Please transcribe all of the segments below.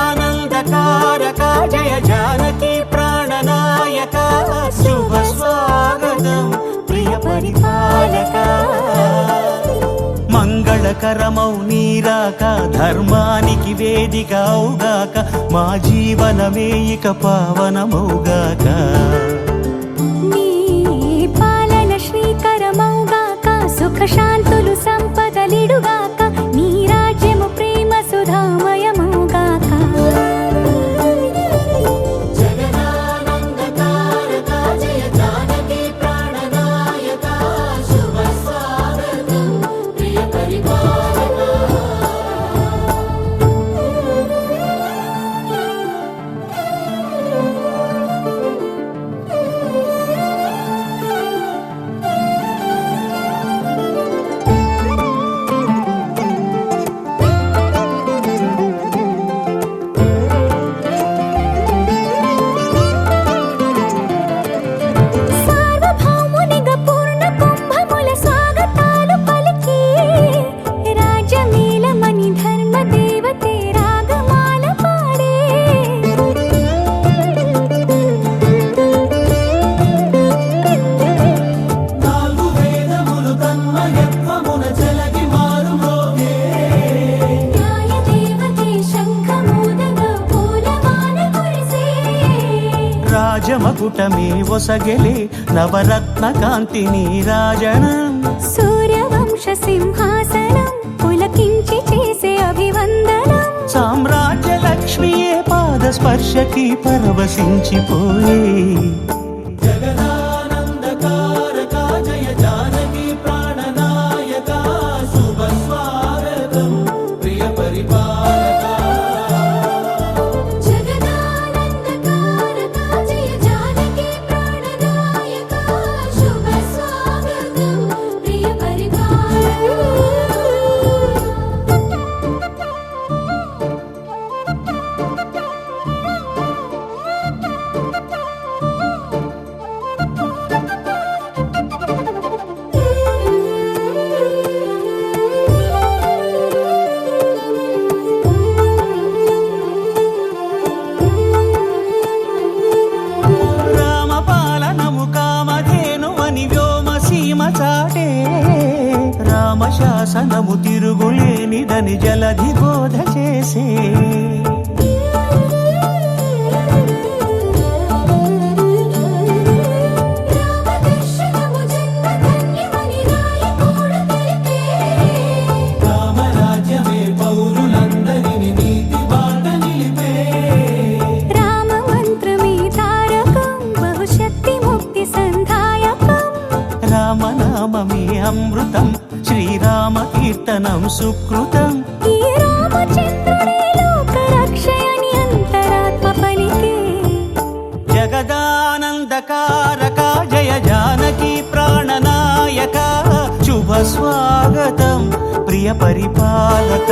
జగదానందకారక జయ జానకి ప్రాణనాయక శుభ స్వాగతం ప్రియ పరిపాలక మంగళకరమౌ నీరాక ధర్మానికి వేదిక అవుగాక మా జీవనమే ఇక పావనమౌగాక నీ పాలన శ్రీకరమౌగాక సుఖ శాంతులు సంపదలిడుగాక నీ రాజ్యము ప్రేమ సుధామయమౌగాక జగదానందకారక జయ జానకి ప్రాణనాయక శుభ స్వాగతం ప్రియ పరిపాలక సార్వభౌమునిగా పూర్ణ కుంభముల స్వాగతాలు పలికి రాజమేళమని ధర్మ దేవతే రాగమాల పాడే నాలుగు వేదములు తన్మయత్వమున జలగి మారుమోగే న్యాయ దేవతే శంఖమూదగా పూలమాల కురిసే రాజమకుటమే ఒసగెలే నవరత్న కాంతి నీరాజనం సూర్యవంశ సింహాసనం పులకించి చేసే అభివందనం సామ్రాజ్య లక్ష్మియే పాద స్పర్శకి పరవశించిపోయే జగదానందకారక జయ జానకి ప్రాణనాయక శుభ స్వాగతం ప్రియ పరిపాలక జగదానందకారక జయ జానకి ప్రాణనాయక శుభ స్వాగతం ప్రియ రామపాలనము కామధేను అని వ్యోమసీమ చాటే రామశాసనము తిరుగులేనిదని జలధి బోధ చేసే రామదర్శనము జన్మధన్యమని రాయకూడ తెలిపే రామరాజ్యమే పౌరులందరిని నీతి బాట నిలిపే రామ మంత్రమే తారకం బహుశక్తి ముక్తి సంధాయకం రామనామమే అమృతం శ్రీరామ కీర్తనం సుకృతం ఈ రామచంద్రుడే లోక రక్షయని అంతరాత్మ పలికే జగదానందకారక జయ జానకి ప్రాణనాయక శుభ స్వాగతం ప్రియ పరిపాలక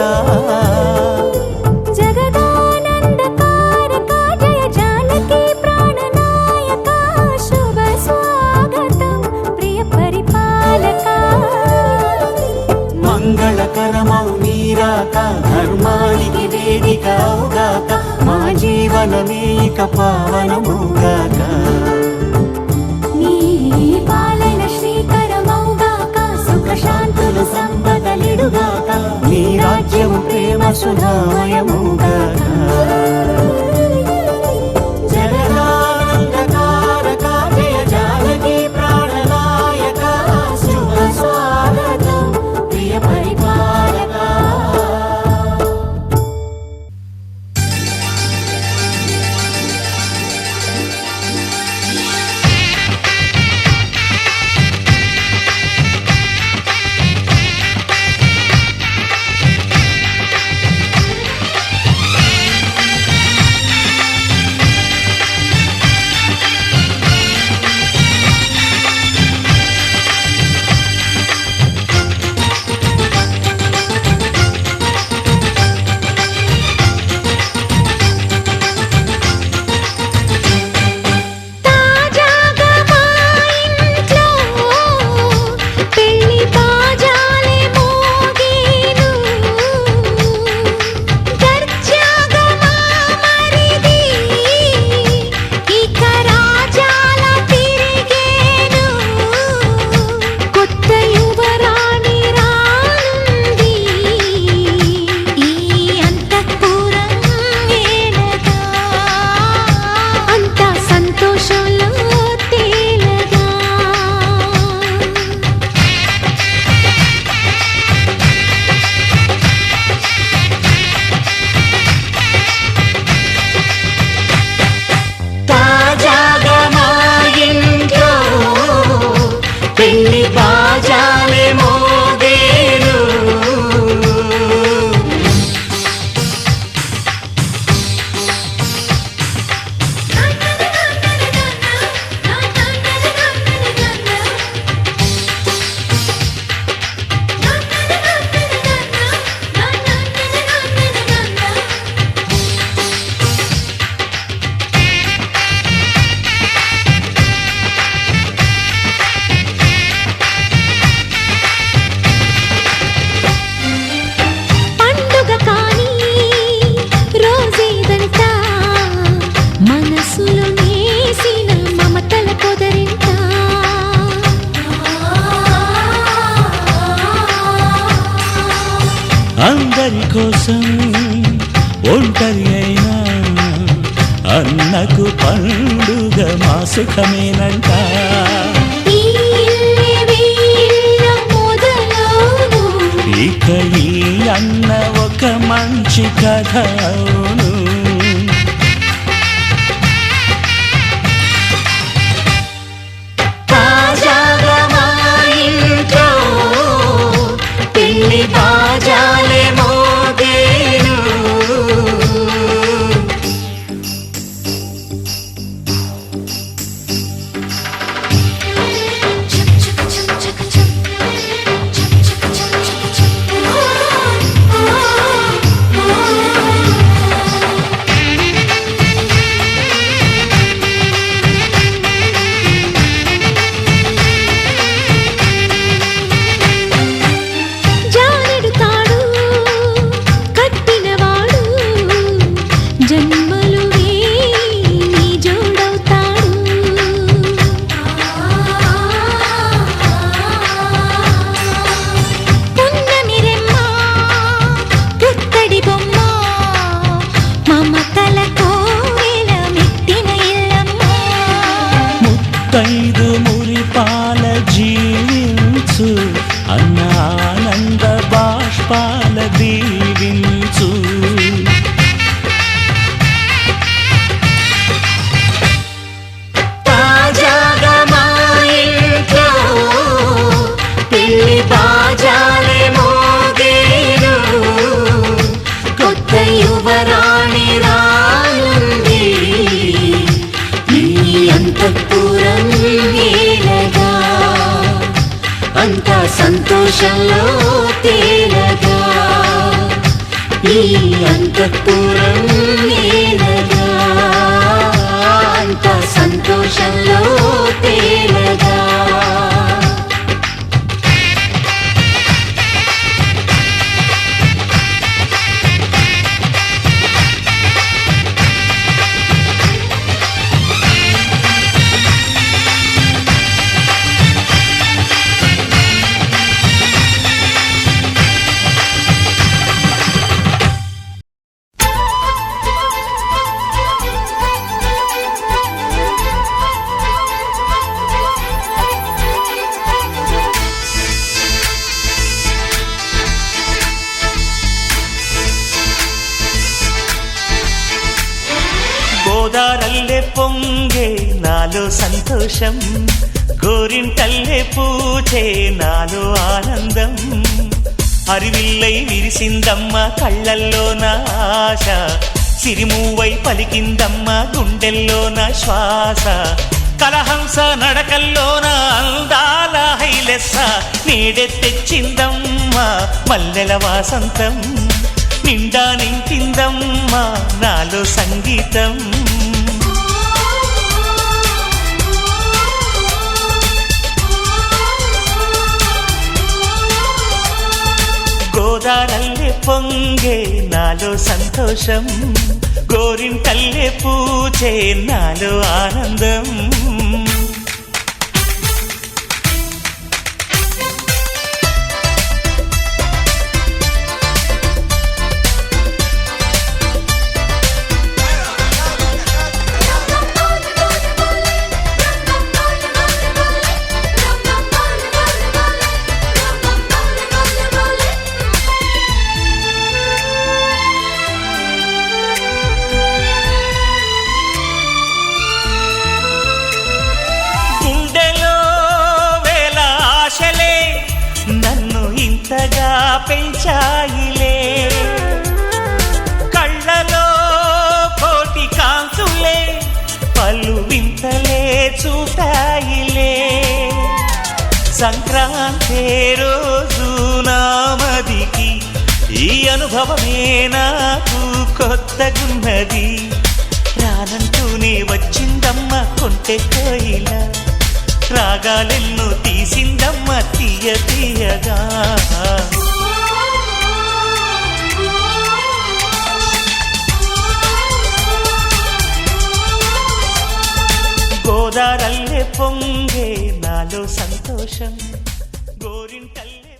జగదానందకారక జయ జానకి ప్రాణనాయక శుభ స్వాగతం ప్రియ పరిపాలక మంగళకరమౌ నీరాక ధర్మానికి వేదిక అవుగాక మా జీవనమే ఇక పావనమౌగాక నీ పాలన శ్రీకరమౌగాక సుఖ శాంతులు సంపదలిడుగాక నీ రాజ్యము ప్రేమ సుధామయమౌగాక జగదానందకారక జయ జానకి ప్రాణనాయక శుభ స్వాగతం ప్రియ పరిపాలక ఒంటరి అయినా అన్నకు పండుగ మా సుఖమేనంట. ఈ ఇల్లే వీళ్ళ మొదలవును. ఇక ఈ అన్న ఒక మంచి కథ అవును. తాజాగా మా ఇంట్లో పెళ్లి బాజాలే మోగేను. జానెడు తాడు కట్టినవాడు జన్మలు నీ జోడవుతాడు. పున్నమిరెమ్మ పుత్తడి బొమ్మ మమతల కోవెల మెట్టిన ఇల్లమ్మ. ముత్తైదు మురిపాల జీవించు అన్న ఆనంద బాష్పాల దీవించు. తాజాగా మా ఇంట్లో పెళ్లి బాజాలే మోగేను. కొత్త యువరాణి రానుంది ఈ అంతఃపురం ఏలగా. అంతా సంతోషంలో తేలగా ఈ అంతఃపురం ఏలగా. అంతా సంతోషంలో తేలగా. గోదారల్లే పొంగే నాలో సంతోషం, గోరింటల్లే పూచే నాలో ఆనందం. హరివిల్లై విరిసిందమ్మ కళ్ళల్లో నా ఆశ, సిరిమూవై పలికిందమ్మ గుండెల్లో నా శ్వాస. కలహంస నడకల్లోన అందాల హైలెస్స, నేడే తెచ్చిందమ్మ మల్లెల వాసంతం. నిండా నింపిందమ్మ నాలో సంగీతం. గోదారల్లే పొంగే నాలో సంతోషం, గోరింటల్లే పూచే నాలో ఆనందం. ఇంతగా పెంచాయిలే, కళ్ళలో కోటి కాంతులే పలు వింతలే చూపాయిలే. సంక్రాంతి రోజు నామదికి ఈ అనుభవమే నాకు కొత్తగున్నది. రానంటూనే వచ్చిందమ్మ కొంటె కోయిల, రాగాలెన్నో తీసిందమ్మ తీయ తీయగా. గోదారల్లే పొంగే నాలో సంతోషం, గోరింటల్లే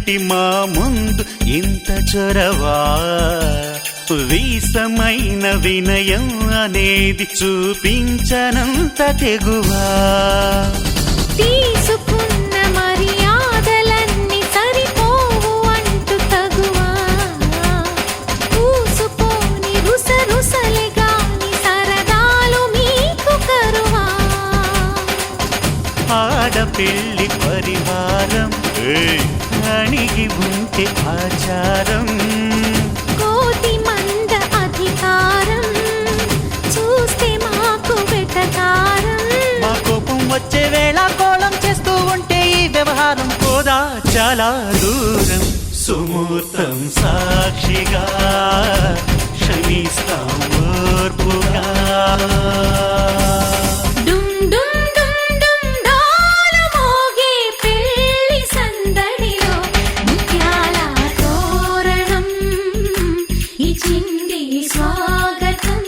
ఏమిటి మా ముందు ఇంత చొరవా వీసమైన వినయం అనేది చూపించనంత తెగువా తీసుకున్న మర్యాదలన్నీ సరిపోవు అంటూ తగువా పూసుకొని రుసరుసలే గాని సరదాలు మీకు కరువా ఆడపిల్లి పరివారం అణిగి ఉంటే ఆచారం కోటి మంద అధికారం చూస్తే మాకు వెటకారం మా కోపం వచ్చే వేళ కోళం చేస్తూ ఉంటే ఈ వ్యవహారం పోదా చాలా దూరం సుమూర్తం సాక్షిగా క్షమిస్తాం ఓర్పుగా డుమ్ డుమ్ డుమ్ డుమ్ డోలు మోగే పెళ్లి సందడిలో ముత్యాల తోరణం ఇచ్చింది స్వాగతం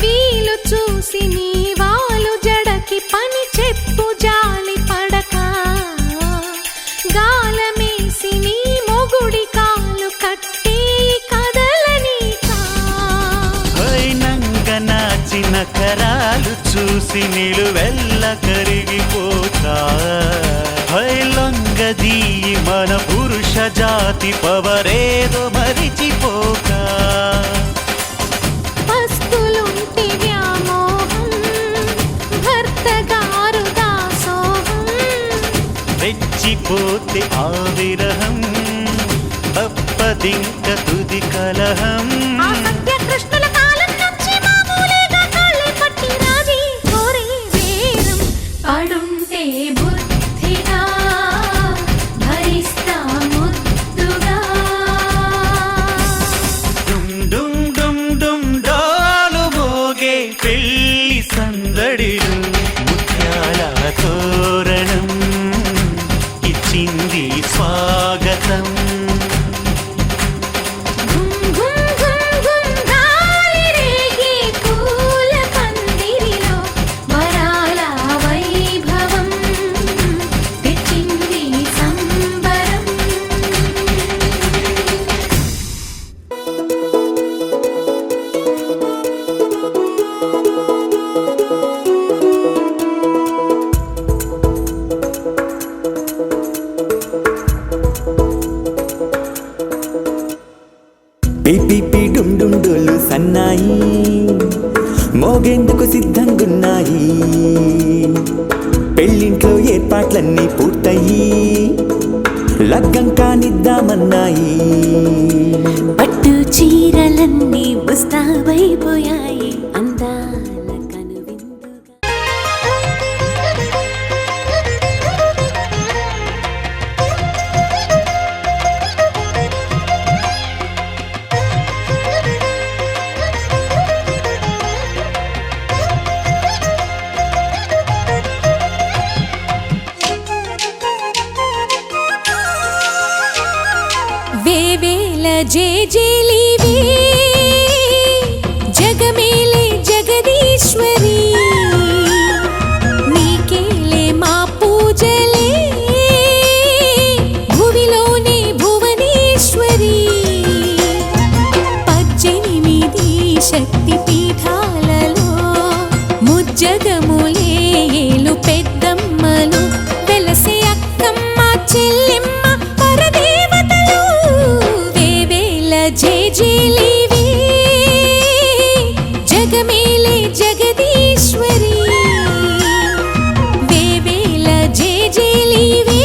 వీలు చూసి నీ వాలు జడకి పని చెప్పు జాలి పడక గాలమేసి నీ మొగుడి కాలు కట్టి కదలనీక నాచిన కరాలు చూసి నిలువెల్ల కరిగిపోతా లొంగదీ మన పురుష జాతి పవరేదో మరిచిపోక పస్తులుంటి వ్యామోహం భర్త గారు దాసోహం రెచ్చిపోతే ఆ విరహం తప్పదింక తుది కలహం ఆ సత్యకృష్ణుల కాలం నుంచి మామూలుగా కాళ్ళే పట్టి రాజీ కోరే వేరం పడుంటే బుద్ధిగా భరిస్తా ముద్దుగా డుమ్ డుమ్ డుమ్ డుమ్ డోలు మోగే పెళ్లి సందడిలు ముత్యాల తోరణం ఇచ్చింది స్వాగతం ఘుమ్ ఘుమ్ ఘుమ్ ఘుమ్ గాలి రేగే పూల పందిరిలో వరాల వైభవం తెచ్చింది సంబరం పిపి డుమ్ డుమ్ డోలు సన్నాయి మోగేందుకు సిద్ధంగున్నాయి పెళ్ళింట్లో ఏర్పాట్లన్నీ పూర్తయి లగ్గం కానిద్దామన్నాయి పట్టు చీరలన్నీ ముస్తాబైపోయాయి అందాల కనువిందుగా వేవేల జేజేలివే జగమేలే జగదీశ్వరి నీకేలే మా పూజలే భువిలోనే భువనేశ్వరి 18 శక్తి పీఠాలలో ముజ్జగములే ఏలు పెద్దమ్మలు వెలసే అక్కమ్మ చెల్లెమ్మ పరదేవతలు వేవేల జేజేలివే జగమేలే జగదీశ్వరి వేవేల జేజేలివే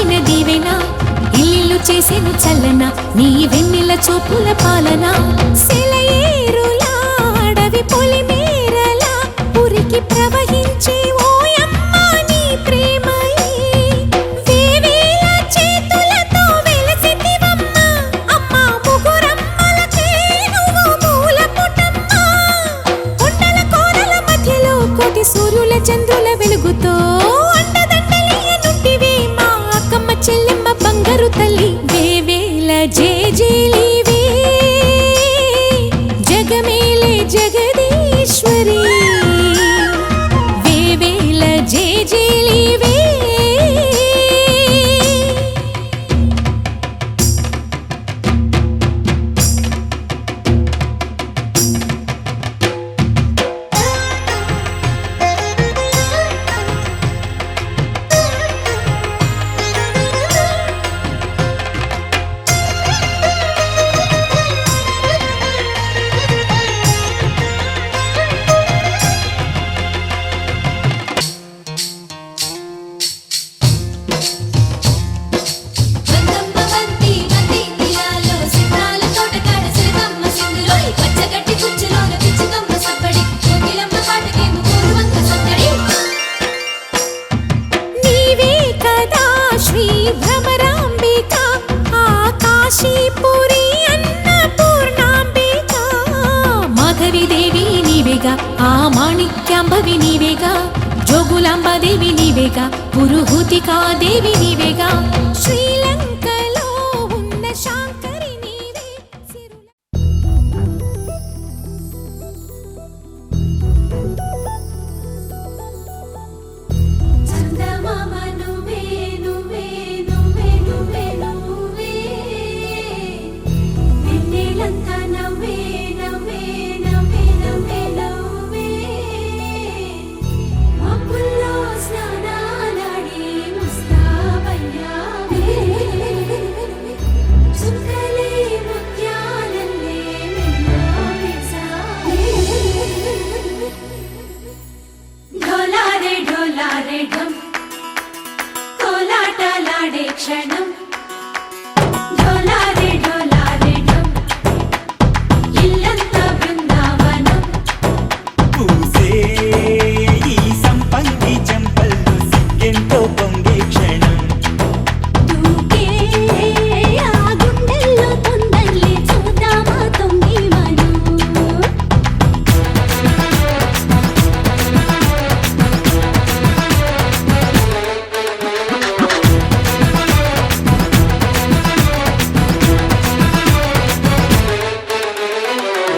కురిసిన దీవెన ఇల్లు చేసేను చల్లన నీ వెన్నెల చూపుల పాలన సెలయేరులా అడవి పొలిమేరలా ఉరికి ప్రవహించే ఓయమ్మ నీ ప్రేమయే వేవేల చేతులతో వెలసితివమ్మ అమ్మ ముగురమ్మలకే నువ్వు మూలపుటమ్మ కొండల కోరల మధ్యలో కోటి సూర్యుల చంద్రుల వెలుగుతో అండదండలియనుంటివే మా అక్కమ్మ చెల్లెమ్మ బంగారు తల్లి వేవేల జేజేలివే జగమేలే జగదీశ్వరి వేవేల జేజేలివే బందమ్మ బంతి బంతి దిలాలో సితాల తోటకాడ సిరికమ్మ సింగులోయ్ పచ్చగడ్డి కుచ్చులోన పిచ్చుకమ్మ సప్పడి కోకిలమ్మ పాటకేమో కోరువంక సత్తడి నీవే కదా శ్రీ భ్రమరాంబిక ఆకాశీపురి అన్నపూర్ణాంబిక మాధవిదేవి నీవేగా ఆ మాణిక్యాంబవి నీవేగా జోగులాంబాదేవి నీవేగా పురుహూతికాదేవి నీవేగా శ్రీలంకలో ఉన్న శాంకరి నీవే సిరుల చందమామ నువ్వే నువ్వే నువ్వే నువ్వే నువ్వే వెన్నెలంతా నవ్వే నవ్వే నవ్వే నవ్వే నవ్వే మబ్బుల్లో స్నానాలాడి ముస్తాబయ్యావే చుక్కలే ముత్యాలల్లే మెన్నావేశావే ढोलारे ढोलारे ढम कोलाटलाडे क्षणं ढोलारे ढोलारे ढम इल्लंता बृंदावनं పూసే ఈ సంపంగి చెంపల్లో సిగ్గెంతో పొంగే క్షణం దూకే ఆ గుండెల్లో తొందరలే చూద్దామా తొంగి మనం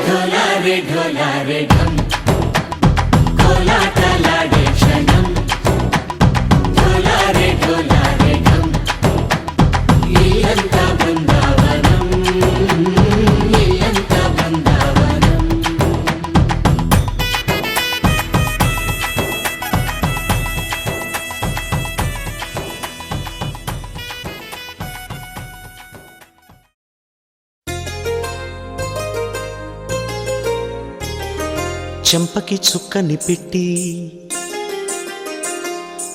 ढोलारे ढोलारे ढम कोलाटलाडे क्षणं ढोलारे ढोलारे ढम इल्लंता बृंदावनं इल्लंता बृंदावनं చెంపకి చుక్కని పెట్టి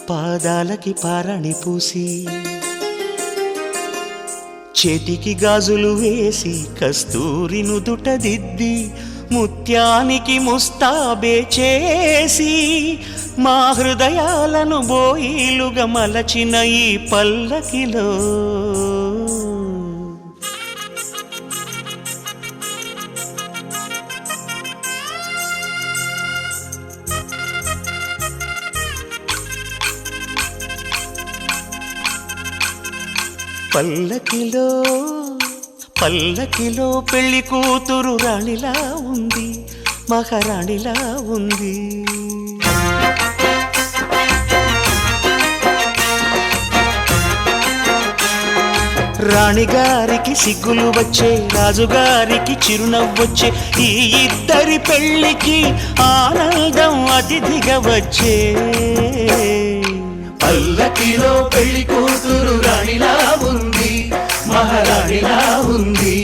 పాదాలకి పారాణి పూసి చేతికి గాజులు వేసి కస్తూరి నుదుట దిద్ది ముత్యానికి ముస్తాబే చేసి మా హృదయాలను బోయిలుగా మలచిన ఈ పల్లకిలో పల్లకిలో పల్లకిలో పెళ్లి కూతురు రాణిలా ఉంది మహారాణిలా ఉంది రాణిగారికి సిగ్గులు వచ్చే రాజుగారికి చిరునవ్వొచ్చే ఈ ఇద్దరి పెళ్లికి ఆనందం అతిథిగా వచ్చే పల్లకిలో పెళ్లి కూతురు రాణిలా ఉంది మహారాణిలా ఉంది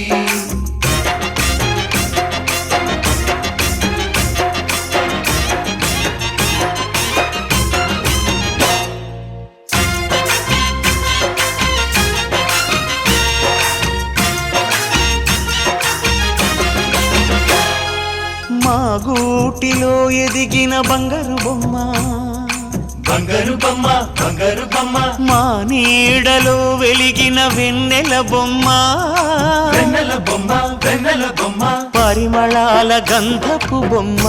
మా గూటిలో ఎదిగిన బంగారు బొమ్మ, బంగారు బొమ్మ బంగారు బొమ్మ, మా నీడలో వెలిగిన వెన్నెల బొమ్మ, వెన్నెల బొమ్మ వెన్నెల బొమ్మ, పరిమళాల గంధపు బొమ్మ,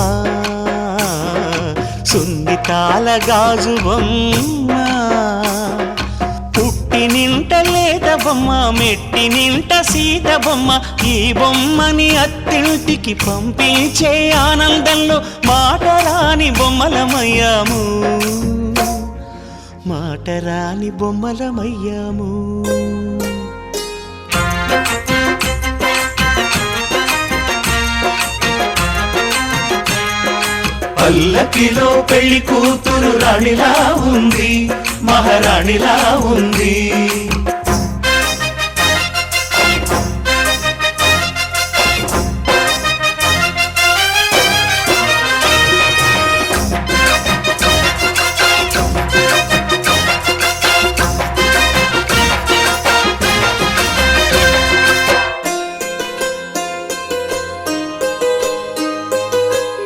సున్నితాల గాజు బొమ్మ, పుట్టి నింట లేత బొమ్మ, మెట్టి నింట సీత బొమ్మ, ఈ బొమ్మని అత్తింటికి పంపించే ఆనందంలో మాటరాని బొమ్మలమయ్యాము, మాటరాని బొమ్మలమయ్యాము. పల్లకిలో పెళ్లి కూతురు రాణిలా ఉంది, మహారాణిలా ఉంది.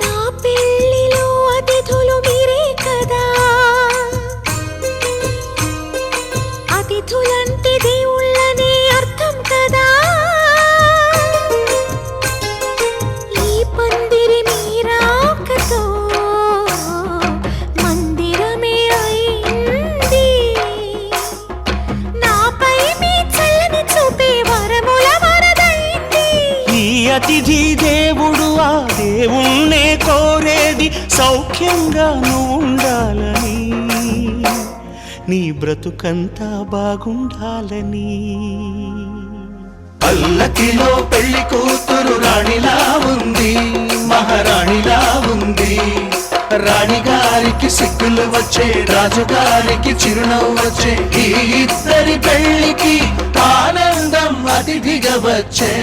నా పెళ్ళిలో అతిథులు మీరే కదా, అతిథులంటే దేవుళ్ళనే అర్థం కదా, ఈ పందిరి మీరాకతో మందిరమే అయింది, నాపై మీ చల్లని చూపే వరముల వరదైంది. ఈ అతిథి దేవుడు ఆ దేవుణ్ణే కోరేది సౌఖ్యంగా నువ్వు ఉండాలని, నీ బ్రతుకంతా బాగుండాలని. పల్లకిలో పెళ్లి కూతురు రాణిలా ఉంది, మహారాణిలా ఉంది. రాణిగారికి సిగ్గులు వచ్చే, రాజుగారికి చిరునవ్వు వచ్చే, ఈ ఇద్దరి పెళ్లికి ఆనందం అతిథిగా వచ్చే.